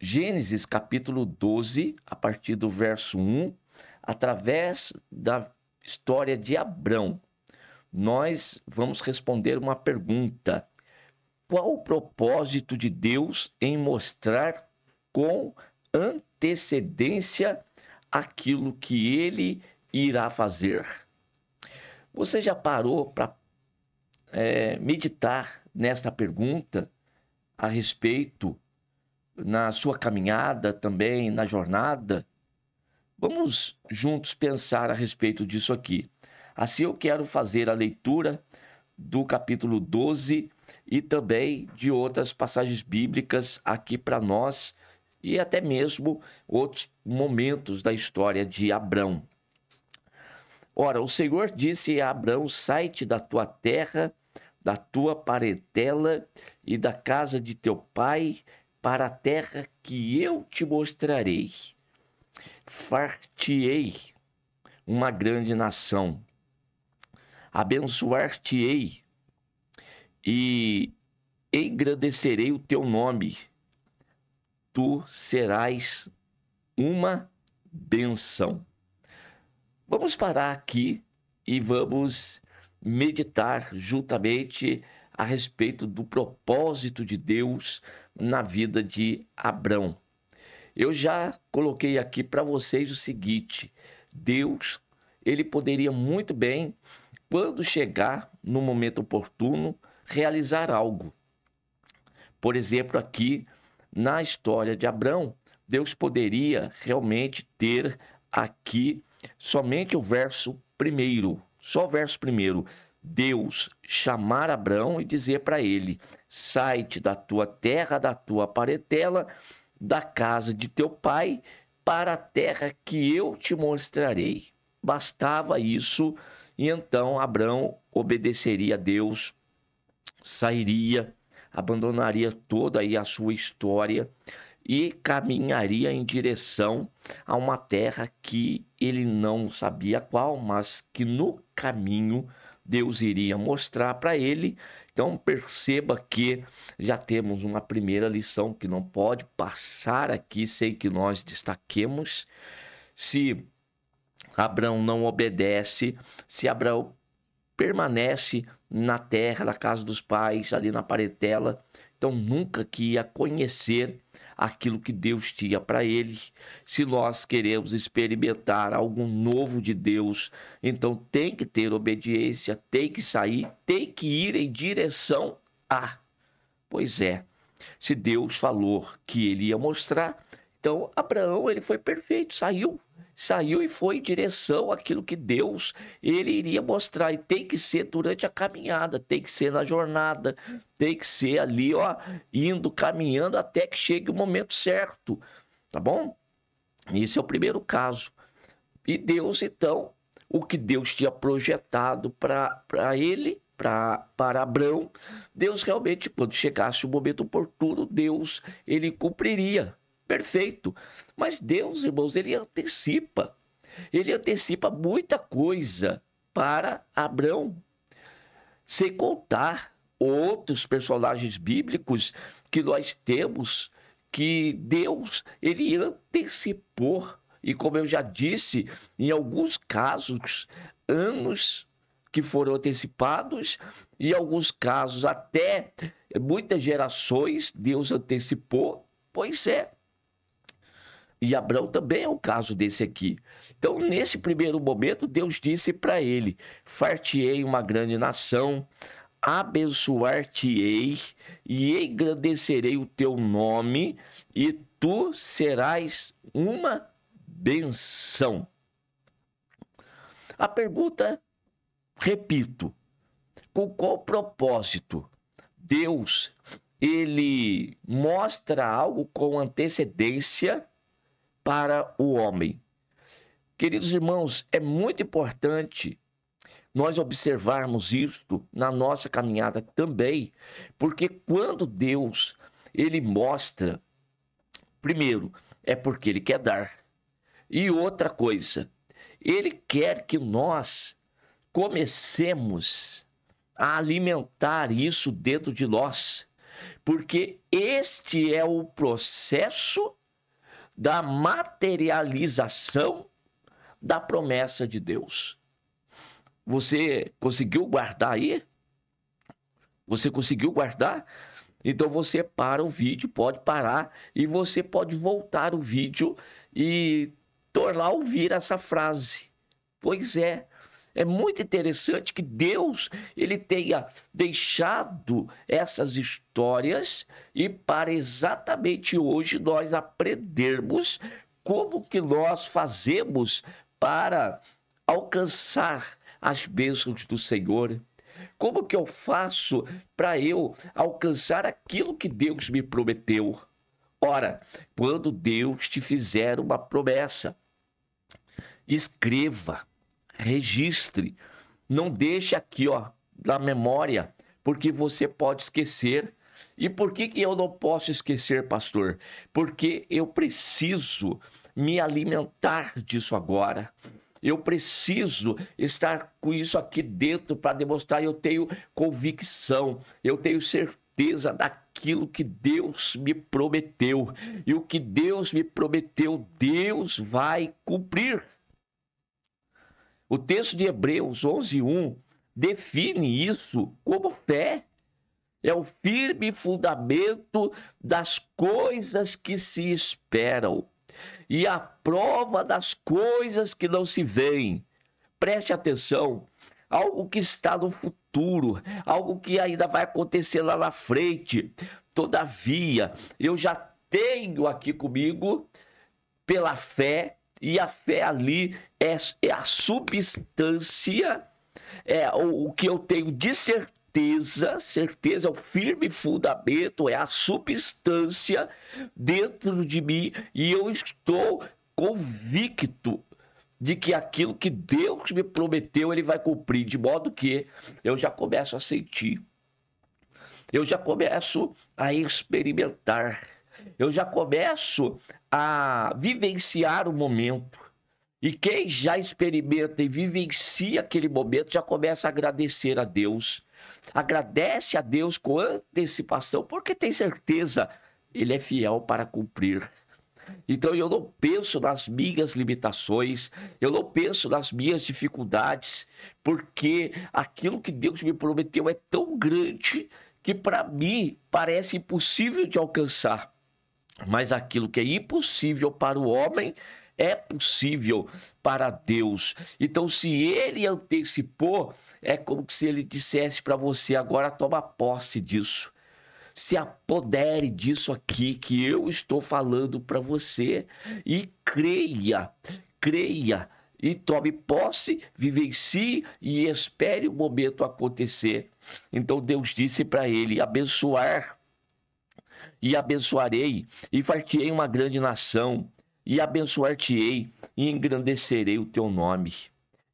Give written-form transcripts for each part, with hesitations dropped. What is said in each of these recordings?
Gênesis capítulo 12, a partir do verso 1, através da história de Abrão, nós vamos responder uma pergunta: qual o propósito de Deus em mostrar com antecedência aquilo que ele irá fazer? Você já parou para meditar nesta pergunta a respeito na sua caminhada também, na jornada? Vamos juntos pensar a respeito disso aqui. Assim eu quero fazer a leitura do capítulo 12 e também de outras passagens bíblicas aqui para nós e até mesmo outros momentos da história de Abrão. Ora, o Senhor disse a Abrão: sai-te da tua terra, da tua parentela e da casa de teu pai, para a terra que eu te mostrarei. Far-te-ei uma grande nação, abençoar-te-ei e engrandecerei o teu nome. Tu serás uma bênção. Vamos parar aqui e vamos meditar juntamente a respeito do propósito de Deus na vida de Abrão. Eu já coloquei aqui para vocês o seguinte: Deus, ele poderia muito bem, quando chegar no momento oportuno, realizar algo. Por exemplo, aqui na história de Abrão, Deus poderia realmente ter aqui somente o verso primeiro, só o verso primeiro. Deus chamar Abrão e dizer para ele: sai-te da tua terra, da tua parentela, da casa de teu pai, para a terra que eu te mostrarei. Bastava isso, e então Abrão obedeceria a Deus, sairia, abandonaria toda aí a sua história e caminharia em direção a uma terra que ele não sabia qual, mas que no caminho Deus iria mostrar para ele. Então perceba que já temos uma primeira lição que não pode passar aqui sem que nós destaquemos. Se Abrão não obedece, se Abrão permanece na terra, na casa dos pais, ali na parentela, então nunca que ia conhecer aquilo que Deus tinha para ele. Se nós queremos experimentar algo novo de Deus, então tem que ter obediência, tem que sair, tem que ir em direção a. Pois é, se Deus falou que ele ia mostrar, então Abraão, ele foi perfeito, saiu e foi em direção àquilo que Deus ele iria mostrar. E tem que ser durante a caminhada, tem que ser na jornada, tem que ser ali, indo, caminhando até que chegue o momento certo, tá bom? Esse é o primeiro caso. E Deus, então, o que Deus tinha projetado para ele, para Abrão, Deus realmente, quando chegasse o momento oportuno, Deus, ele cumpriria. Perfeito. Mas Deus, irmãos, ele antecipa muita coisa para Abrão. Sem contar outros personagens bíblicos que nós temos, que Deus, ele antecipou. E como eu já disse, em alguns casos, anos que foram antecipados, e em alguns casos até muitas gerações Deus antecipou. Pois é. E Abrão também é o caso desse aqui. Então, nesse primeiro momento, Deus disse para ele: far-te-ei uma grande nação, abençoar-te-ei e engrandecerei o teu nome, e tu serás uma benção. A pergunta, repito, com qual propósito Deus, ele mostra algo com antecedência para o homem? Queridos irmãos, é muito importante nós observarmos isto na nossa caminhada também, porque quando Deus, ele mostra, primeiro, é porque ele quer dar. E outra coisa, ele quer que nós comecemos a alimentar isso dentro de nós. porque este é o processo da materialização da promessa de Deus. Você conseguiu guardar aí? Você conseguiu guardar? Então você para o vídeo, pode parar e você pode voltar o vídeo e tornar a ouvir essa frase. Pois é muito interessante que Deus ele tenha deixado essas histórias e para exatamente hoje nós aprendermos como que nós fazemos para alcançar as bênçãos do Senhor. Como que eu faço para eu alcançar aquilo que Deus me prometeu? Ora, quando Deus te fizer uma promessa, escreva, registre, não deixe aqui na memória, porque você pode esquecer. E por que eu não posso esquecer, pastor? Porque eu preciso me alimentar disso agora. Eu preciso estar com isso aqui dentro para demonstrar. Eu tenho convicção, eu tenho certeza daquilo que Deus me prometeu. E o que Deus me prometeu, Deus vai cumprir. O texto de Hebreus 11:1 define isso como fé. É o firme fundamento das coisas que se esperam e a prova das coisas que não se veem. Preste atenção, algo que está no futuro, algo que ainda vai acontecer lá na frente. Todavia, eu já tenho aqui comigo pela fé, e a fé ali é a substância, é o que eu tenho de certeza é o firme fundamento, é a substância dentro de mim, e eu estou convicto de que aquilo que Deus me prometeu, ele vai cumprir, de modo que eu já começo a sentir, eu já começo a experimentar, eu já começo a vivenciar o momento. E quem já experimenta e vivencia aquele momento já começa a agradecer a Deus. Agradece a Deus com antecipação, porque tem certeza, ele é fiel para cumprir. Então eu não penso nas minhas limitações, eu não penso nas minhas dificuldades, porque aquilo que Deus me prometeu é tão grande que para mim parece impossível de alcançar. Mas aquilo que é impossível para o homem é possível para Deus. Então, se ele antecipou, é como se ele dissesse para você: agora toma posse disso. Se apodere disso aqui que eu estou falando para você e creia e tome posse, vivencie e espere o momento acontecer. Então Deus disse para ele: abençoar e abençoarei e far-te-ei uma grande nação, e abençoar-te-ei e engrandecerei o teu nome.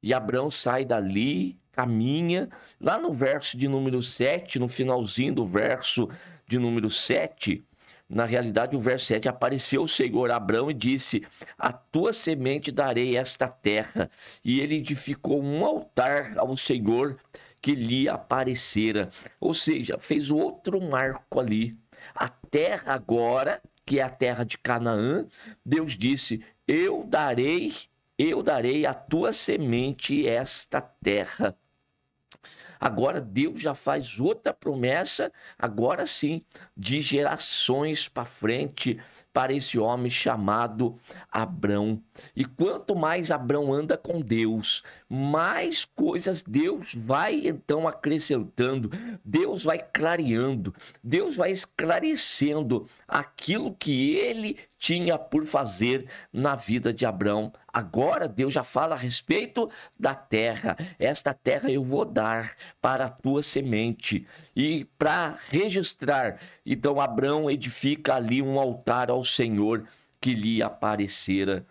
E Abraão sai dali, caminha, lá no verso de número 7, no finalzinho do verso de número 7, na realidade o verso 7, apareceu o Senhor a Abraão e disse: a tua semente darei esta terra. E ele edificou um altar ao Senhor que lhe aparecera. Ou seja, fez outro marco ali. A terra agora, que é a terra de Canaã, Deus disse: eu darei à tua semente esta terra. Agora Deus já faz outra promessa, agora sim, de gerações para frente, para esse homem chamado Abrão. E quanto mais Abrão anda com Deus, mais coisas Deus vai então acrescentando, Deus vai clareando, Deus vai esclarecendo aquilo que ele tinha por fazer na vida de Abrão. Agora Deus já fala a respeito da terra. Esta terra eu vou dar para a tua semente. E para registrar, então Abrão edifica ali um altar ao Senhor que lhe aparecera.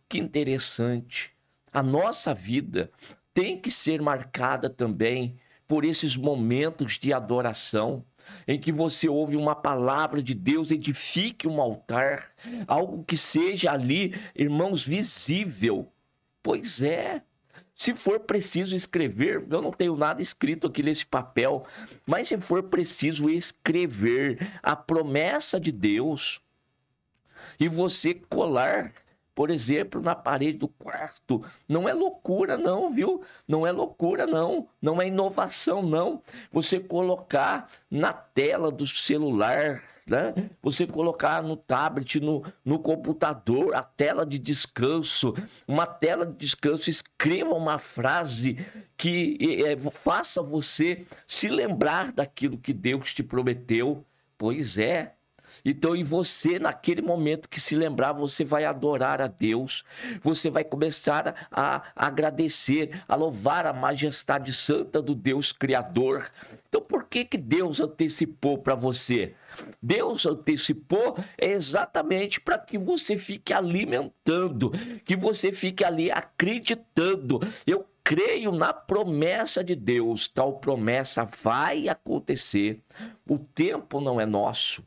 Que interessante. A nossa vida tem que ser marcada também por esses momentos de adoração, em que você ouve uma palavra de Deus, edifique um altar, algo que seja ali, irmãos, visível. Pois é, Se for preciso escrever, eu não tenho nada escrito aqui nesse papel, mas se for preciso escrever a promessa de Deus e você colar, por exemplo, na parede do quarto, não é loucura não, viu? Não é loucura não, não é inovação não. Você colocar na tela do celular, né? Você colocar no tablet, no computador, a tela de descanso, uma tela de descanso, escreva uma frase que faça você se lembrar daquilo que Deus te prometeu. Pois é. Então, e você, naquele momento que se lembrar, você vai adorar a Deus, você vai começar a agradecer, a louvar a majestade santa do Deus Criador. Então, por que Deus antecipou para você? Deus antecipou exatamente para que você fique alimentando, que você fique ali acreditando. Eu creio na promessa de Deus, tal promessa vai acontecer. O tempo não é nosso.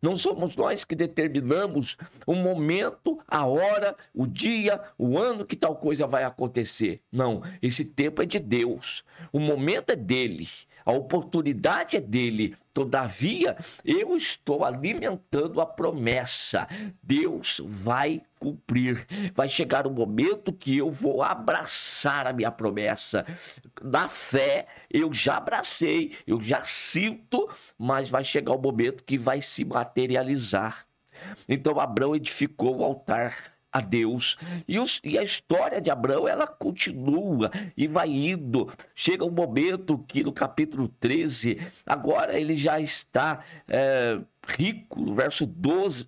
Não somos nós que determinamos o momento, a hora, o dia, o ano que tal coisa vai acontecer. Não, esse tempo é de Deus. O momento é dele. A oportunidade é dele. Todavia, eu estou alimentando a promessa. Deus vai cumprir. Vai chegar o momento que eu vou abraçar a minha promessa. Na fé, eu já abracei, eu já sinto, mas vai chegar o momento que vai se materializar. Então, Abraão edificou o altar a Deus. E a história de Abraão, ela continua e vai indo. Chega um momento que no capítulo 13, agora ele já está rico. No verso 2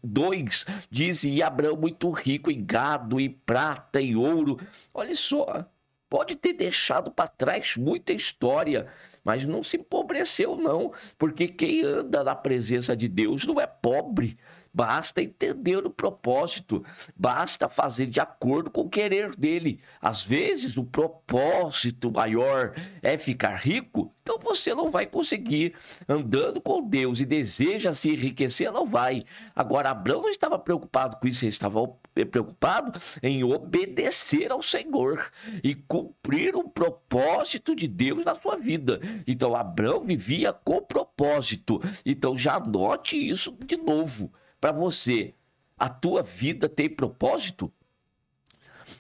diz, e Abraão muito rico em gado, em prata, em ouro. Olha só, pode ter deixado para trás muita história, mas não se empobreceu não, porque quem anda na presença de Deus não é pobre. Basta entender o propósito, basta fazer de acordo com o querer dele. Às vezes o propósito maior é ficar rico, então você não vai conseguir. Andando com Deus e deseja se enriquecer, não vai. Agora, Abraão não estava preocupado com isso, ele estava preocupado em obedecer ao Senhor e cumprir o propósito de Deus na sua vida. Então, Abraão vivia com propósito. Então, já anote isso de novo. Para você, a tua vida tem propósito?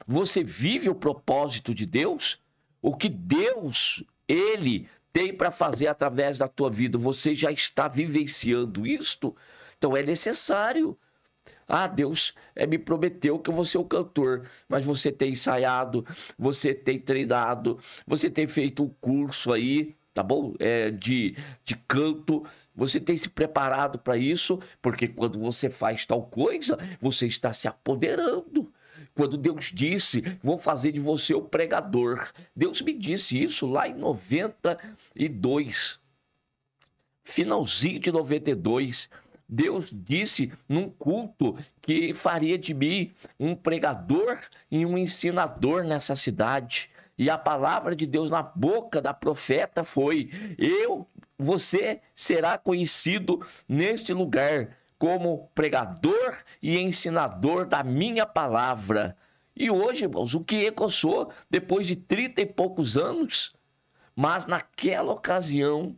Você vive o propósito de Deus? O que Deus, Ele tem para fazer através da tua vida, você já está vivenciando isto? Então é necessário. Deus me prometeu que eu vou ser o cantor, mas você tem ensaiado, você tem treinado, você tem feito um curso aí, tá bom? De canto, você tem se preparado para isso, porque quando você faz tal coisa, você está se apoderando. Quando Deus disse, vou fazer de você o pregador, Deus me disse isso lá em 92, finalzinho de 92, Deus disse num culto que faria de mim um pregador e um ensinador nessa cidade. E a palavra de Deus na boca da profeta foi: você será conhecido neste lugar como pregador e ensinador da minha palavra. E hoje, irmãos, o que eu sou depois de 30 e poucos anos? Mas naquela ocasião,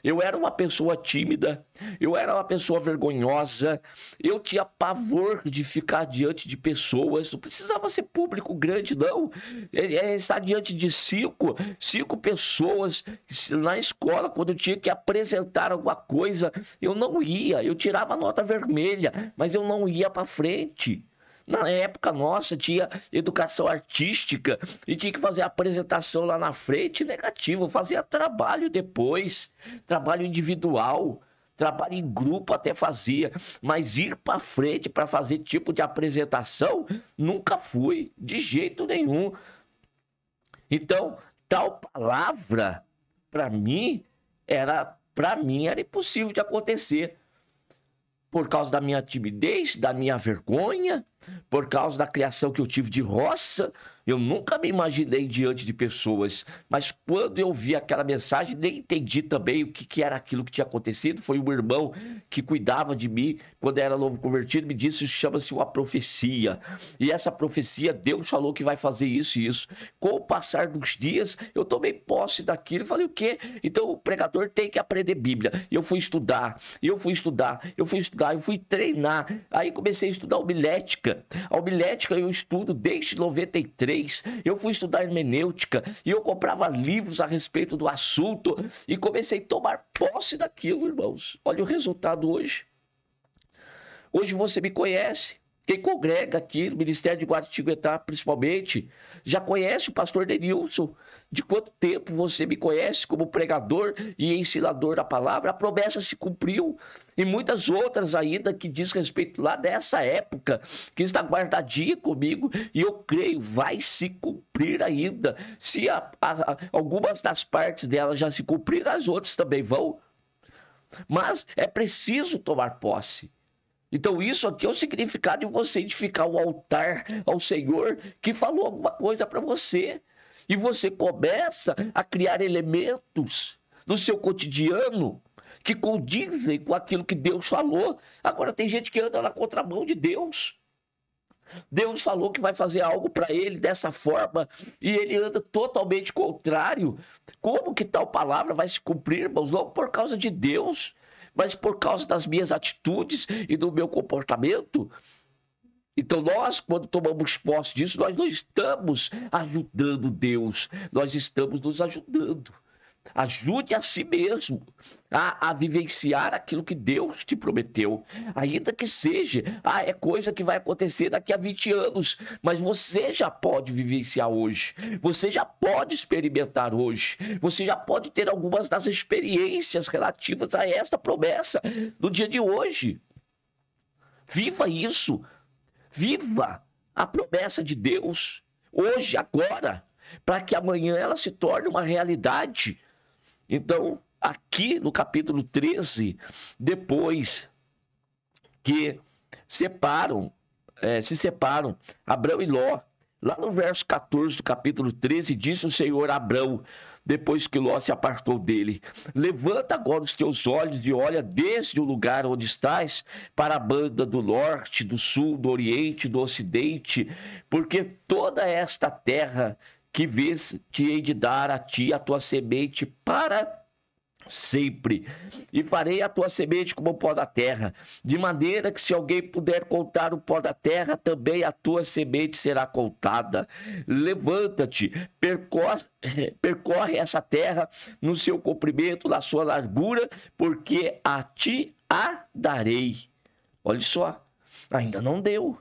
eu era uma pessoa tímida, eu era uma pessoa vergonhosa, eu tinha pavor de ficar diante de pessoas, não precisava ser público grande, não. Estar diante de cinco pessoas na escola, quando eu tinha que apresentar alguma coisa, eu não ia, eu tirava nota vermelha, mas eu não ia para frente. Na época nossa tinha educação artística e tinha que fazer a apresentação lá na frente, negativo. Eu fazia trabalho depois, trabalho individual, trabalho em grupo até fazia, mas ir para frente para fazer tipo de apresentação, nunca fui, de jeito nenhum. Então, tal palavra, para mim era impossível de acontecer. Por causa da minha timidez, da minha vergonha, Por causa da criação que eu tive de roça, eu nunca me imaginei diante de pessoas. Mas quando eu vi aquela mensagem, nem entendi também o que era aquilo que tinha acontecido. Foi um irmão que cuidava de mim quando eu era novo convertido, me disse, chama-se uma profecia. E essa profecia, Deus falou que vai fazer isso e isso. Com o passar dos dias, eu tomei posse daquilo e falei, o quê? Então o pregador tem que aprender Bíblia. E eu fui estudar, eu fui treinar. Aí comecei a estudar homilética. A homilética eu estudo desde 93. Eu fui estudar hermenêutica e eu comprava livros a respeito do assunto e comecei a tomar posse daquilo, irmãos. Olha o resultado hoje. Hoje você me conhece. Quem congrega aqui no Ministério de Guaratinguetá, principalmente, já conhece o pastor Denilson. De quanto tempo você me conhece como pregador e ensinador da palavra? A promessa se cumpriu. E muitas outras ainda que diz respeito lá dessa época, que está guardadinha comigo. E eu creio, vai se cumprir ainda. Se algumas das partes dela já se cumpriram, as outras também vão. Mas é preciso tomar posse. Então isso aqui é o significado de você edificar o altar ao Senhor que falou alguma coisa para você. E você começa a criar elementos no seu cotidiano que condizem com aquilo que Deus falou. Agora tem gente que anda na contramão de Deus. Deus falou que vai fazer algo para ele dessa forma e ele anda totalmente contrário. Como que tal palavra vai se cumprir, irmãos? Não por causa de Deus, mas por causa das minhas atitudes e do meu comportamento. Então nós, quando tomamos posse disso, nós não estamos ajudando Deus, nós estamos nos ajudando. Ajude a si mesmo a vivenciar aquilo que Deus te prometeu. Ainda que seja, é coisa que vai acontecer daqui a 20 anos, mas você já pode vivenciar hoje. Você já pode experimentar hoje. Você já pode ter algumas das experiências relativas a esta promessa no dia de hoje. Viva isso. Viva a promessa de Deus hoje, agora, para que amanhã ela se torne uma realidade. Então, aqui no capítulo 13, depois que se separam Abrão e Ló, lá no verso 14 do capítulo 13, disse o Senhor a Abrão, depois que Ló se apartou dele: levanta agora os teus olhos e olha desde o lugar onde estás para a banda do norte, do sul, do oriente, do ocidente, porque toda esta terra que vês te hei de dar a ti, a tua semente, para sempre, e farei a tua semente como o pó da terra, de maneira que se alguém puder contar o pó da terra, também a tua semente será contada. Levanta-te, percorre essa terra no seu comprimento, na sua largura, porque a ti a darei. Olha só, ainda não deu.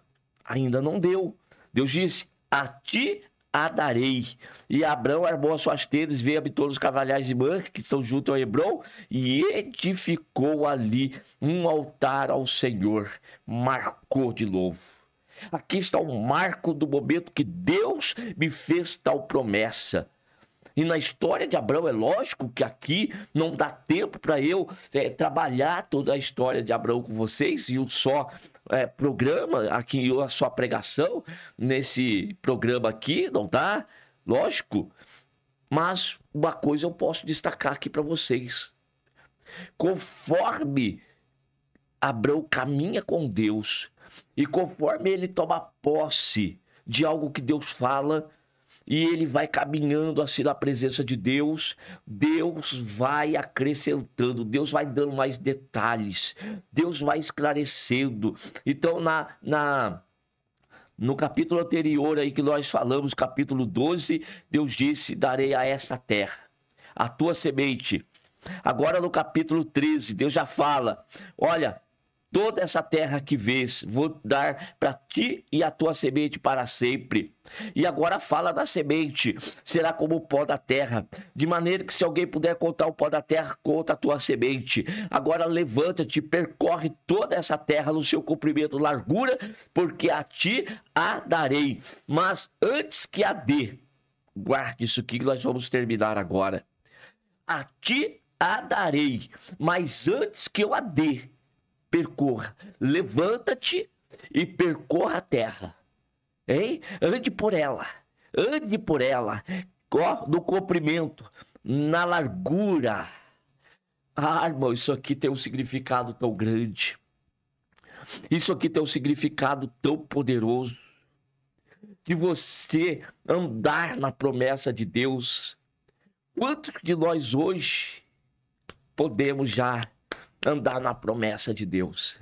Deus disse, a ti a darei. E Abrão armou as suas tendas, veio, habitou nos cavalhais de Manre, que estão junto ao Hebrom, e edificou ali um altar ao Senhor. Marcou de novo. Aqui está o marco do momento que Deus me fez tal promessa. E na história de Abrão, é lógico que aqui não dá tempo para eu trabalhar toda a história de Abrão com vocês, e um só programa, aqui a sua pregação, nesse programa aqui, não dá, lógico. Mas uma coisa eu posso destacar aqui para vocês. Conforme Abrão caminha com Deus, e conforme ele toma posse de algo que Deus fala, e ele vai caminhando assim na presença de Deus, Deus vai acrescentando, Deus vai dando mais detalhes, Deus vai esclarecendo. Então, no capítulo anterior aí que nós falamos, capítulo 12, Deus disse, darei a esta terra a tua semente. Agora no capítulo 13, Deus já fala, olha, toda essa terra que vês, vou dar para ti e a tua semente para sempre. E agora fala da semente, será como o pó da terra, de maneira que se alguém puder contar o pó da terra, conta a tua semente. Agora levanta-te, percorre toda essa terra no seu comprimento e largura, porque a ti a darei. Mas antes que a dê, guarde isso aqui que nós vamos terminar agora. A ti a darei, mas antes que eu a dê, percorra, levanta-te, e percorra a terra. Hein? Ande por ela. Ande por ela. Ó, no comprimento, na largura. Ah, irmão, isso aqui tem um significado tão grande. Isso aqui tem um significado tão poderoso. De você andar na promessa de Deus. Quantos de nós hoje podemos já andar na promessa de Deus?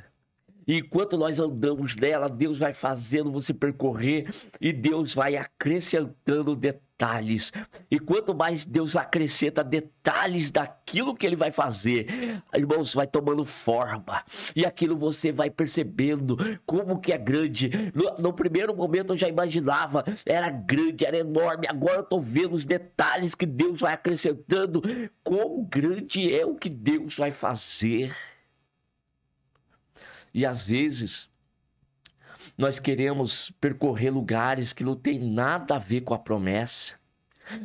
E enquanto nós andamos nela, Deus vai fazendo você percorrer e Deus vai acrescentando detalhes. E quanto mais Deus acrescenta detalhes daquilo que Ele vai fazer, irmãos, vai tomando forma. E aquilo você vai percebendo como que é grande. No primeiro momento eu já imaginava, era grande, era enorme. Agora eu estou vendo os detalhes que Deus vai acrescentando. Quão grande é o que Deus vai fazer. E às vezes, nós queremos percorrer lugares que não tem nada a ver com a promessa.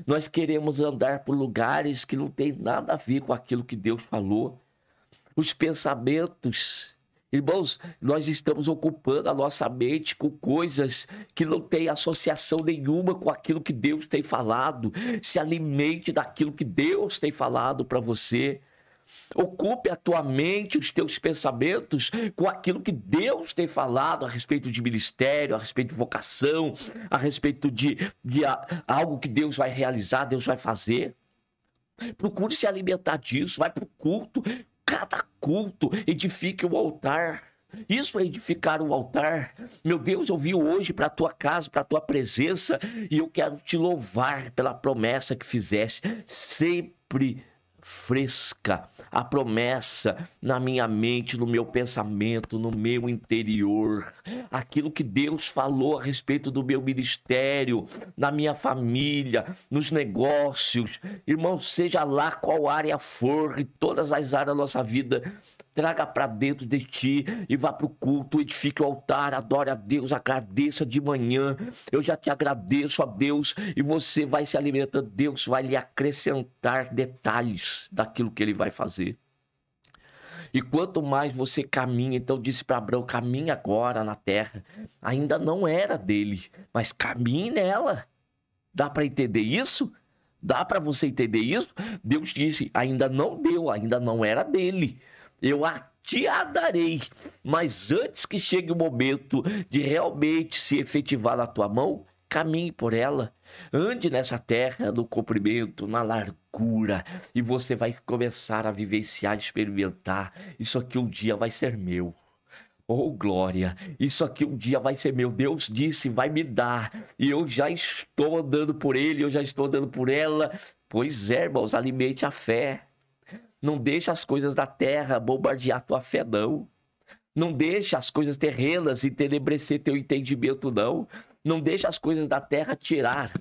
Nós queremos andar por lugares que não tem nada a ver com aquilo que Deus falou. Os pensamentos, irmãos, nós estamos ocupando a nossa mente com coisas que não têm associação nenhuma com aquilo que Deus tem falado. Se alimente daquilo que Deus tem falado para você. Ocupe a tua mente, os teus pensamentos com aquilo que Deus tem falado a respeito de ministério, a respeito de vocação, a respeito de algo que Deus vai realizar, Deus vai fazer. Procure se alimentar disso, vai para o culto. Cada culto edifique um altar. Isso é edificar um altar. Meu Deus, eu vim hoje para a tua casa, para a tua presença, e eu quero te louvar pela promessa que fizeste. Sempre fresca a promessa na minha mente, no meu pensamento, no meu interior. Aquilo que Deus falou a respeito do meu ministério, na minha família, nos negócios. Irmão, seja lá qual área for, em todas as áreas da nossa vida, traga para dentro de ti e vá para o culto, edifique o altar, adore a Deus, agradeça de manhã. Eu já te agradeço a Deus e você vai se alimentando. Deus vai lhe acrescentar detalhes daquilo que Ele vai fazer. E quanto mais você caminha, então disse para Abraão, caminha agora na terra. Ainda não era dele, mas caminhe nela. Dá para entender isso? Dá para você entender isso? Deus disse, ainda não deu, ainda não era dele. Eu te a darei, mas antes que chegue o momento de realmente se efetivar na tua mão, caminhe por ela. Ande nessa terra, no comprimento, na largura, e você vai começar a vivenciar, experimentar. Isso aqui um dia vai ser meu. Oh, glória! Isso aqui um dia vai ser meu. Deus disse, vai me dar. E eu já estou andando por ele, eu já estou andando por ela. Pois é, irmãos, alimente a fé. Não deixa as coisas da terra bombardear tua fé, não. Não deixa as coisas terrenas entenebrecer teu entendimento, não. Não deixa as coisas da terra tirar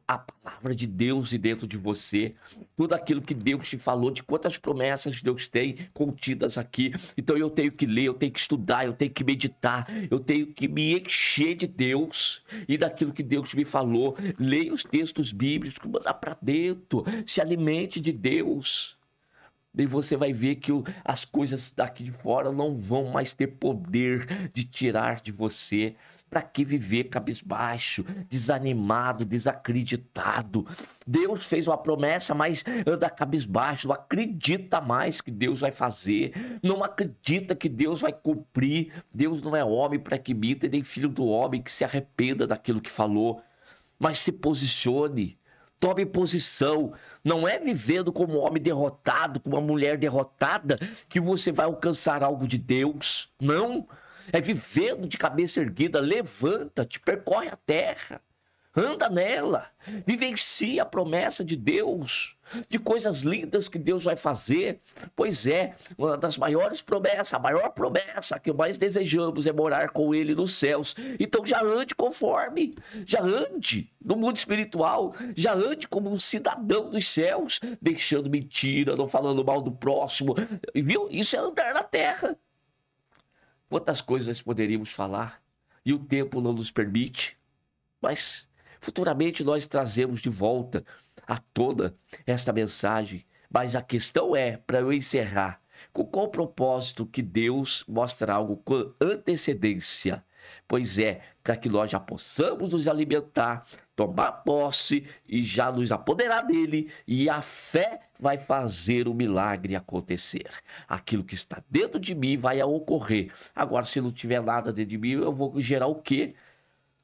a palavra de Deus de dentro de você. Tudo aquilo que Deus te falou, de quantas promessas Deus tem contidas aqui. Então eu tenho que ler, eu tenho que estudar, eu tenho que meditar, eu tenho que me encher de Deus e daquilo que Deus me falou. Leia os textos bíblicos, manda para dentro, se alimente de Deus. E você vai ver que as coisas daqui de fora não vão mais ter poder de tirar de você. Para que viver cabisbaixo, desanimado, desacreditado? Deus fez uma promessa, mas anda cabisbaixo, não acredita mais que Deus vai fazer, não acredita que Deus vai cumprir. Deus não é homem para que minta, nem filho do homem que se arrependa daquilo que falou. Mas se posicione. Tome posição. Não é vivendo como um homem derrotado, como uma mulher derrotada, que você vai alcançar algo de Deus. Não. É vivendo de cabeça erguida. Levanta-te, percorre a terra. Anda nela. Vivencie a promessa de Deus. De coisas lindas que Deus vai fazer. Pois é, uma das maiores promessas, a maior promessa que mais desejamos é morar com Ele nos céus. Então já ande conforme. Já ande no mundo espiritual. Já ande como um cidadão dos céus. Deixando mentira, não falando mal do próximo. Viu? Isso é andar na terra. Quantas coisas poderíamos falar e o tempo não nos permite, mas futuramente nós trazemos de volta a toda esta mensagem. Mas a questão é, para eu encerrar, Com qual propósito que Deus mostra algo com antecedência? Pois é, para que nós já possamos nos alimentar, tomar posse e já nos apoderar dele, e a fé vai fazer o milagre acontecer. Aquilo que está dentro de mim vai ocorrer. Agora, se não tiver nada dentro de mim, eu vou gerar o quê?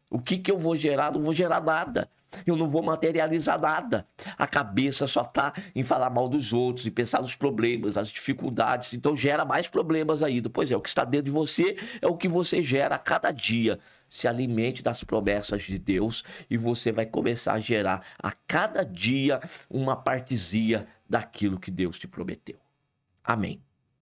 O que eu vou gerar? Não vou gerar nada. Eu não vou materializar nada. A cabeça só está em falar mal dos outros, em pensar nos problemas, as dificuldades. Então gera mais problemas ainda. Pois é, o que está dentro de você é o que você gera a cada dia. Se alimente das promessas de Deus e você vai começar a gerar a cada dia uma partezinha daquilo que Deus te prometeu. Amém.